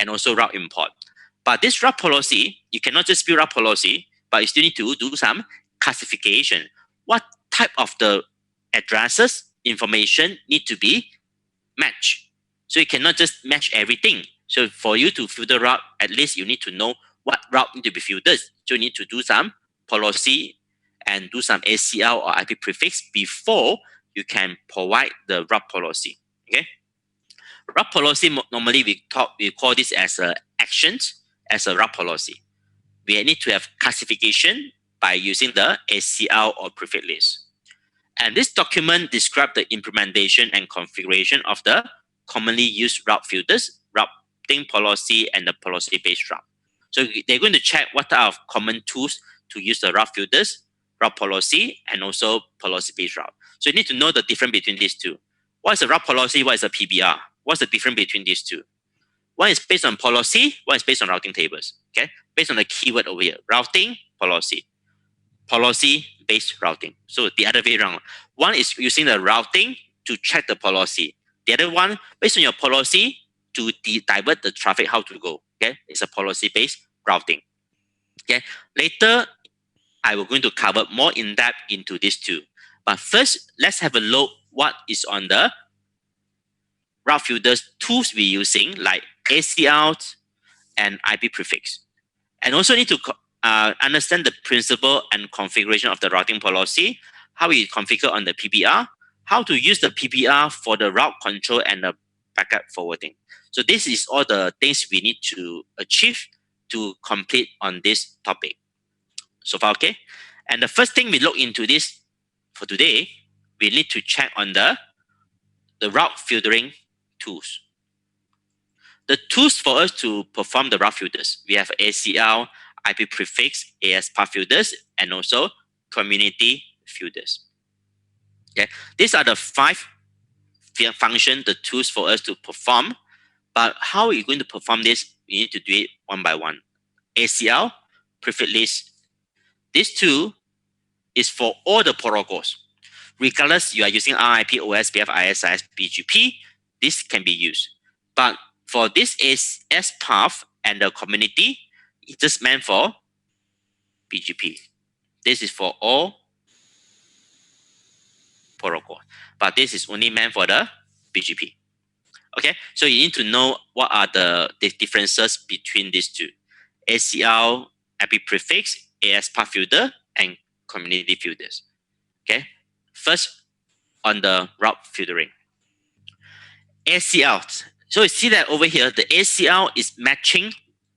and also route import. But this route policy, you cannot just build route policy, but you still need to do some classification. What type of the addresses information need to be matched? So you cannot just match everything. So for you to filter route, at least you need to know what route need to be filtered. So you need to do some policy and do some ACL or IP prefix before you can provide the route policy. Okay. Route policy normally we call this as a actions as a route policy. We need to have classification by using the ACL or prefix list. And this document describes the implementation and configuration of the commonly used route filters, routing policy, and the policy-based route. So they're going to check what are common tools to use the route filters, route policy, and also policy-based route. So you need to know the difference between these two. What is a route policy? What is a PBR? What's the difference between these two? One is based on policy, one is based on routing tables. Okay, based on the keyword over here, routing, policy. Policy-based routing. So the other way around. One is using the routing to check the policy. The other one, based on your policy, to divert the traffic how to go. Okay, it's a policy-based routing. Okay, later I will going to cover more in depth into these two. But first, let's have a look what is on the route filters tools we're using, like ACL and IP prefix. And also need to understand the principle and configuration of the routing policy, how we configure on the PBR, how to use the PBR for the route control and the packet forwarding. So this is all the things we need to achieve to complete on this topic. So far, okay? And the first thing we look into this for today, we need to check on the route filtering tools. The tools for us to perform the route filters, we have ACL, IP prefix, AS path filters, and also community filters. Okay, these are the 5 functions, the tools for us to perform. But how are you going to perform this? We need to do it one by one. ACL, prefix list. This tool is for all the protocols. Regardless you are using RIP, OSPF, ISIS, BGP, this can be used. But for this AS path and the community, it's just meant for BGP. This is for all protocol, but this is only meant for the BGP. Okay, so you need to know what are the differences between these two: ACL, IP prefix, AS path filter, and community filters. Okay, first on the route filtering. ACL. So you see that over here, the ACL is matching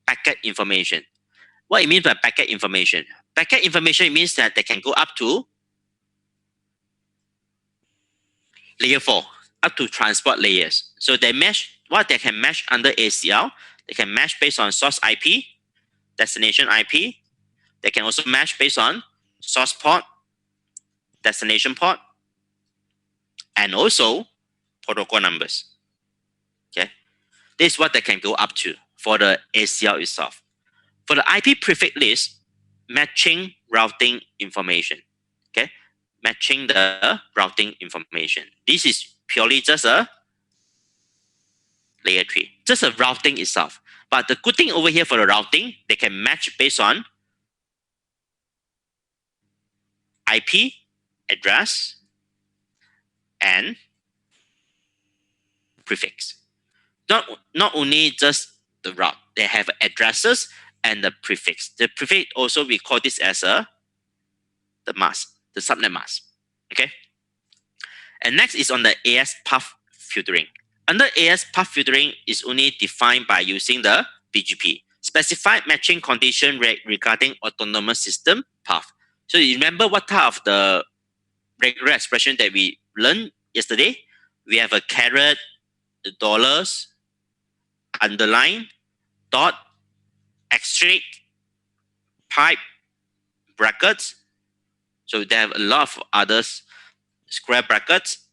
packet information. What it means by packet information? Packet information means that they can go up to layer 4, up to transport layers. So they match what they can match under ACL. They can match based on source IP, destination IP. They can also match based on source port, destination port, and also protocol numbers. Okay, this is what they can go up to for the ACL itself. For the IP prefix list, matching routing information. Okay, matching the routing information. This is purely just a layer 3, just a routing itself. But the good thing over here for the routing, they can match based on IP address and prefix. Not only just the route, they have addresses and the prefix. The prefix also we call this as the mask, the subnet mask. Okay. And next is on the AS path filtering. Under AS path filtering is only defined by using the BGP, specified matching condition regarding autonomous system path. So you remember what type of the regular expression that we learned yesterday? We have a caret, the dollars, underline, dot, asterisk, pipe, brackets. So they have a lot of others, square brackets,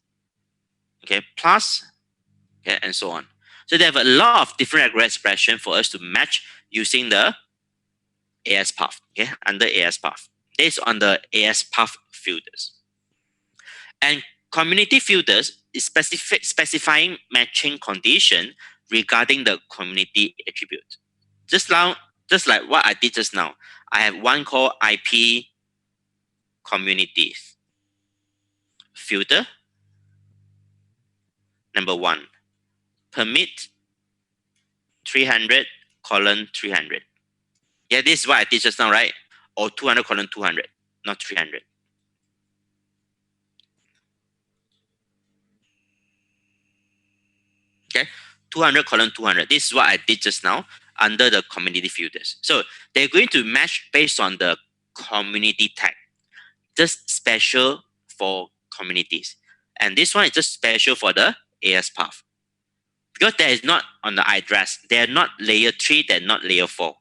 okay, plus, okay, and so on. So they have a lot of different regular expression for us to match using the AS path, okay, under AS path. This is on the AS path filters. And community filters is specifying matching condition regarding the community attribute. Just now, just like what I did just now, I have one called IP communities filter. Number one, permit 300 colon 300. Yeah, this is what I did just now, right? Or 200 colon 200, not 300. Okay, 200 colon 200. This is what I did just now under the community filters. So they're going to match based on the community tag, just special for communities. And this one is just special for the AS path. Because there is not on the address, they're not layer 3, they're not layer 4.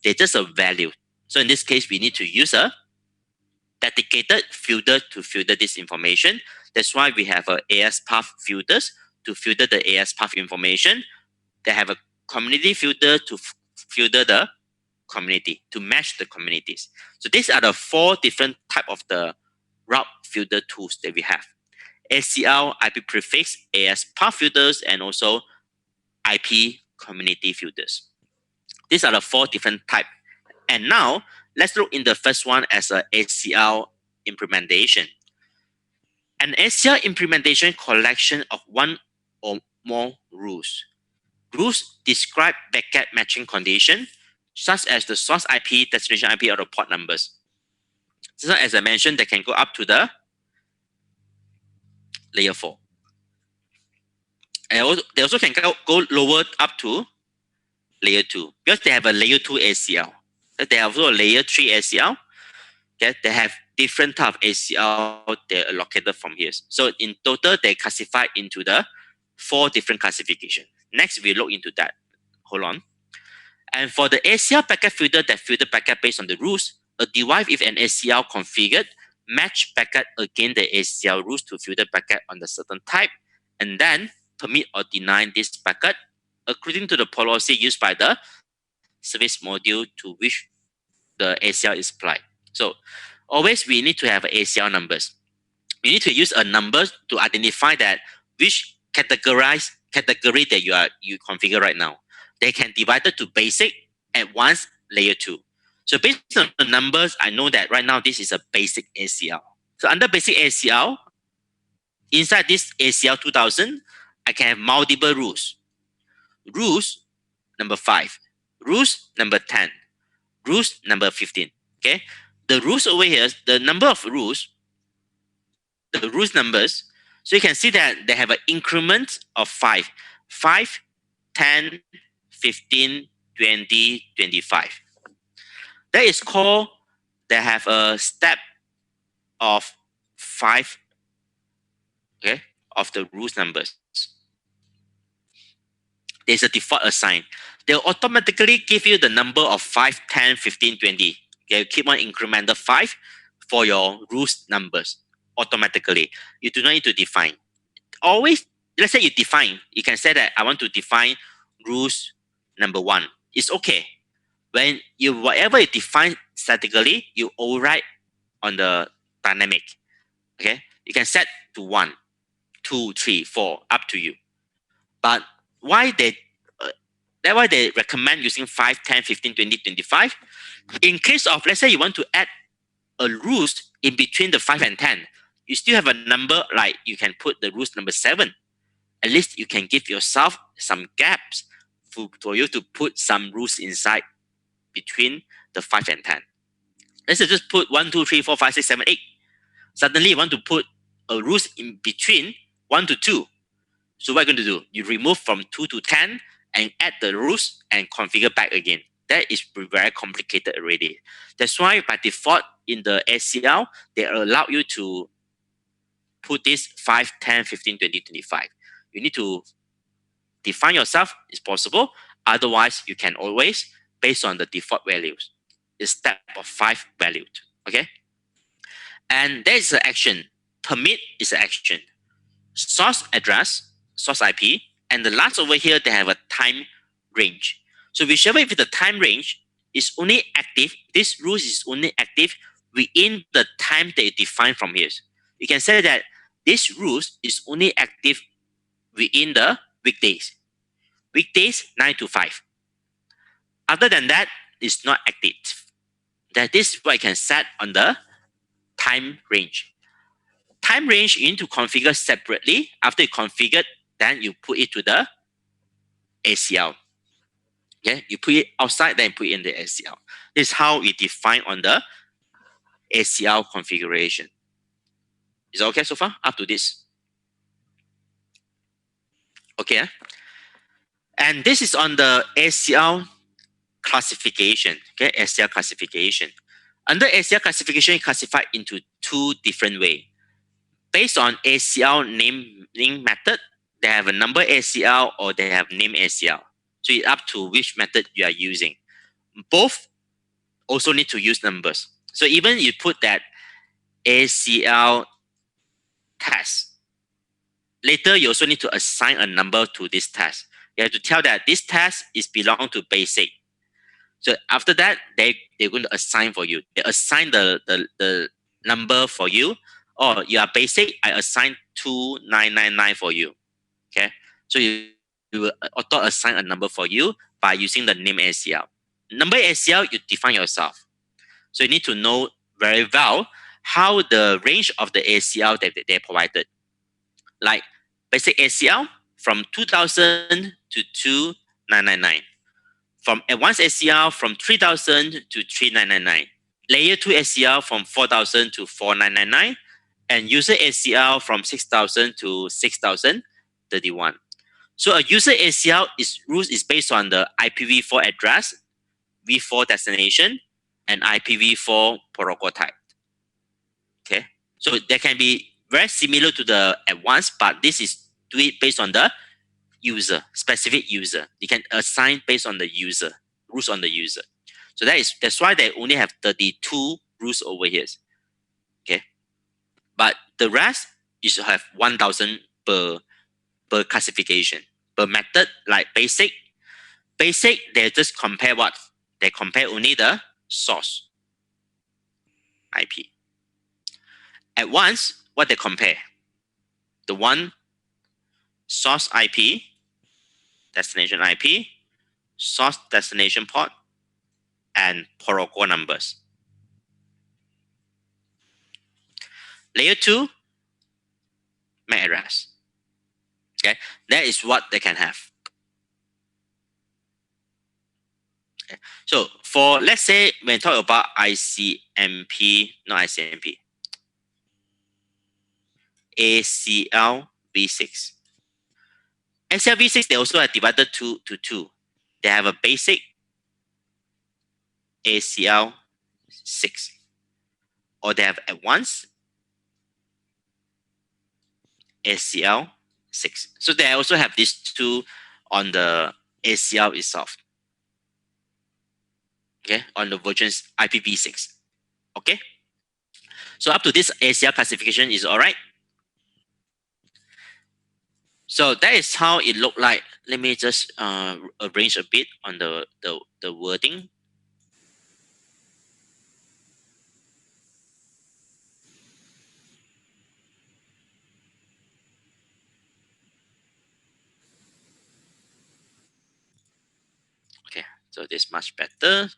They're just a value. So in this case, we need to use a dedicated filter to filter this information. That's why we have a AS path filters to filter the AS path information. They have a community filter to filter the community, to match the communities. So these are the 4 different type of the route filter tools that we have. ACL, IP prefix, AS path filters, and also IP community filters. These are the 4 different type. And now let's look in the first one as a ACL implementation. An ACL implementation collection of one or more rules. Rules describe packet matching condition, such as the source IP, destination IP, or the port numbers. So as I mentioned, they can go up to the layer 4. And they also can go lower up to layer 2 because they have a layer 2 ACL. They have also a layer 3 ACL. Okay, they have different type of ACL they're allocated from here. So in total, they classify into the 4 different classification. Next, we look into that. Hold on. And for the ACL packet filter that filter packet based on the rules, a device with an ACL configured match packet against the ACL rules to filter packet on the certain type, and then permit or deny this packet according to the policy used by the service module to which the ACL is applied. So always we need to have ACL numbers. We need to use a number to identify that which category that you configure right now. They can divide it to basic, advanced, layer 2. So based on the numbers, I know that right now this is a basic ACL. So under basic ACL, inside this ACL 2000, I can have multiple rules. Rules number 5, rules number 10, rules number 15. Okay, the rules over here, the number of rules, the rules numbers. So you can see that they have an increment of 5, 5, 10, 15, 20, 25. That is called, they have a step of 5, okay, of the rules numbers. There's a default assign. They'll automatically give you the number of 5, 10, 15, 20. Okay, keep on incremental 5 for your rules numbers automatically. You do not need to define. Always, let's say you define, you can say that I want to define rules number 1. It's okay. When you whatever you define statically, you override on the dynamic. Okay, you can set to 1, 2, 3, 4, up to you. But why they that's why they recommend using 5, 10, 15, 20, 25. In case of, let's say you want to add a rules in between the 5 and 10, you still have a number like you can put the rules number 7. At least you can give yourself some gaps for you to put some rules inside between the 5 and 10. Let's say just put 1, 2, 3, 4, 5, 6, 7, 8. Suddenly you want to put a rules in between 1 to 2. So what are you going to do? You remove from 2 to 10 and add the rules and configure back again. That is very complicated already. That's why by default in the ACL, they allow you to put this 5, 10, 15, 20, 25. You need to define yourself, it's possible. Otherwise, you can always, based on the default values, it's step of 5 valued. Okay? And there is an action. Permit is an action. Source address, source IP, and the last over here, they have a time range. So whichever if the time range is only active, this rule is only active within the time that you define from here. You can say that this rule is only active within the weekdays. weekdays 9 to 5. Other than that, it's not active. That is what I can set on the time range. Time range you need to configure separately. After you configure, then you put it to the ACL. Okay, you put it outside, then put it in the ACL. This is how we define on the ACL configuration. Is it okay so far? Up to this. Okay. And this is on the ACL classification. Okay, ACL classification. Under ACL classification, it classified into two different ways. Based on ACL naming method, they have a number ACL or they have name ACL. So it's up to which method you are using. Both also need to use numbers. So even you put that ACL test, later you also need to assign a number to this test. You have to tell that this test is belong to basic. So after that, they're going to assign for you. They assign the number for you. Oh, you are basic, I assign 2999 for you. Okay. So you will auto assign a number for you by using the name ACL. Number ACL, you define yourself. So you need to know very well how the range of the ACL that they provided. Like basic ACL from 2000 to 2999. From advanced ACL from 3000 to 3999. Layer 2 ACL from 4000 to 4999. And user ACL from 6000 to 6031. So a user ACL rules is based on the IPv4 address, v4 destination, and IPv4 protocol type. Okay, so they can be very similar to the advanced, but this is do it based on the user, specific user. You can assign based on the user, rules on the user. So that's why they only have 32 rules over here. Okay, but the rest you should have 1000 per classification. Per method, like basic, they just compare what? They compare only the source IP. Advanced, what they compare? The one source IP, destination IP, source destination port, and protocol numbers. Layer 2, MAC address. Okay, that is what they can have. Okay. So for, let's say, when talk about ICMP, not ICMP, ACL v6. ACL v6, they also are divided to two. They have a basic ACL 6, or they have advanced ACL 6. So they also have these two on the ACL itself. Okay, on the versions IPv6. Okay, so up to this ACL classification is all right. So that is how it looked like. Let me just arrange a bit on the wording. Okay, so this is much better.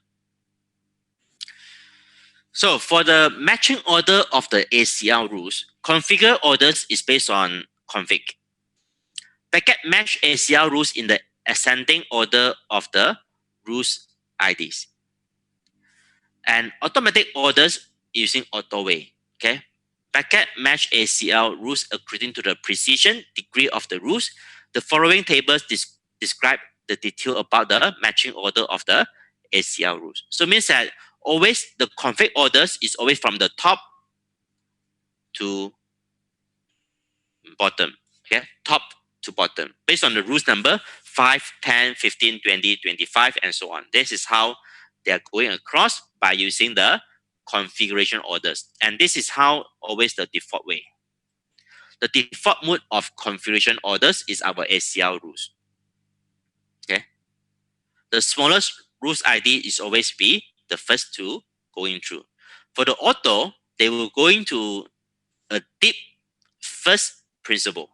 So for the matching order of the ACL rules, configure orders is based on config. Packet match ACL rules in the ascending order of the rules IDs. And automatic orders using AutoWay. Okay. Packet match ACL rules according to the precision degree of the rules. The following tables describe the detail about the matching order of the ACL rules. So it means that always the config orders is always from the top to bottom. Okay, top to bottom based on the rules number 5, 10, 15, 20, 25, and so on. This is how they are going across by using the configuration orders. And this is how always the default way. The default mode of configuration orders is our ACL rules. Okay. The smallest rules ID is always be the first two going through. For the auto, they will go into a deep first principle.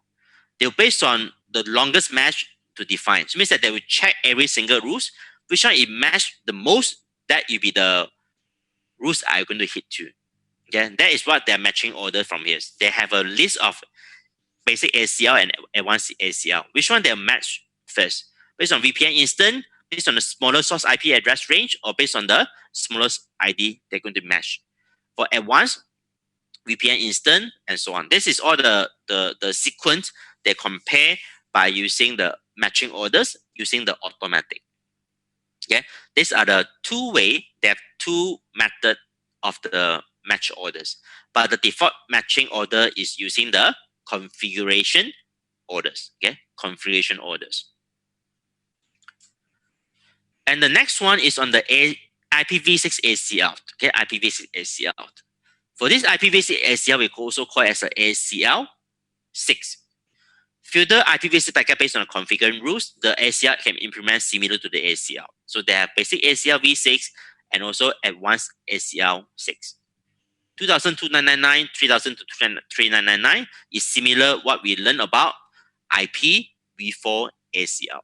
They're based on the longest match to define. So it means that they will check every single rules, which one it match the most, that will be the rules are going to hit to. Okay, that is what their matching order from here. They have a list of basic ACL and advanced ACL. Which one they'll match first? Based on VPN instant, based on the smaller source IP address range, or based on the smallest ID, they're going to match. For advanced, VPN instant, and so on. This is all the sequence they compare by using the matching orders, using the automatic. Okay, these are the two way. They have two method of the match orders, but the default matching order is using the configuration orders. Okay, configuration orders. And the next one is on the IPv6 ACL. Okay, IPv6 ACL. For this IPv6 ACL, we also call it as a ACL 6. Filter IPv6 packet based on the configuring rules. The ACL can implement similar to the ACL. So they have basic ACL v6 and also advanced ACL 6. 2000-2999, 3000-3999 is similar what we learned about IPv4 ACL.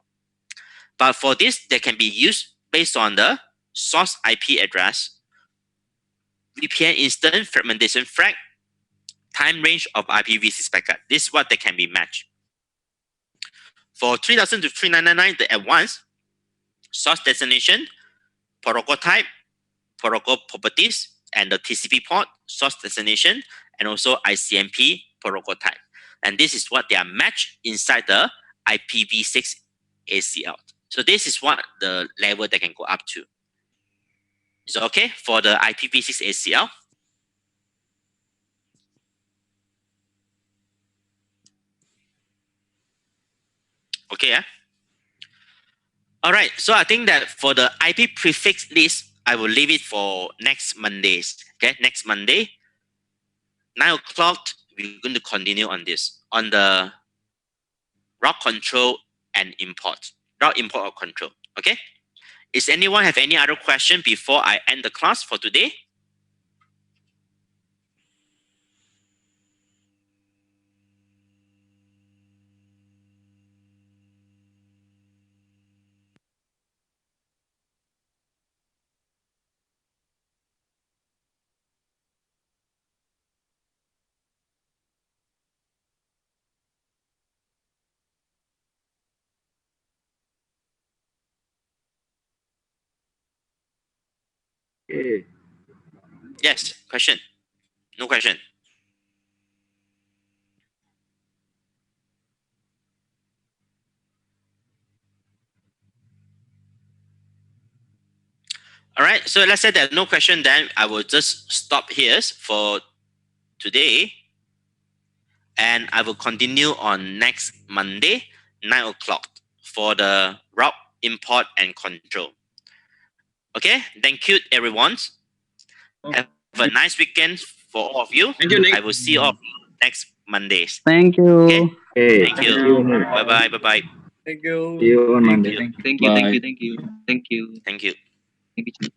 But for this, they can be used based on the source IP address, VPN instant fragmentation frag, time range of IPv6 packet. This is what they can be matched. For 3000-3999, the advanced source destination, protocol type, protocol properties, and the TCP port, source destination, and also ICMP protocol type. And this is what they are matched inside the IPv6 ACL. So this is what the level they can go up to. Is it okay for the IPv6 ACL? Okay, yeah. All right, so I think that for the IP prefix list, I will leave it for next Mondays. Okay, next Monday, 9 o'clock, we're going to continue on this, on the route control and import, route import or control. Okay, is anyone have any other question before I end the class for today? Okay. Yes, question. No question. All right, so let's say there's no question, then I will just stop here for today. And I will continue on next Monday, 9 o'clock for the route import and control. Okay, thank you, everyone. Have a nice weekend for all of you. Thank you, Nick. I will see you all next Mondays. Thank you. Okay, Okay. thank you. Bye bye. Bye bye. Thank you. See you on Monday. you. Thank you. Bye. Thank you. Thank you. Thank you. Thank you.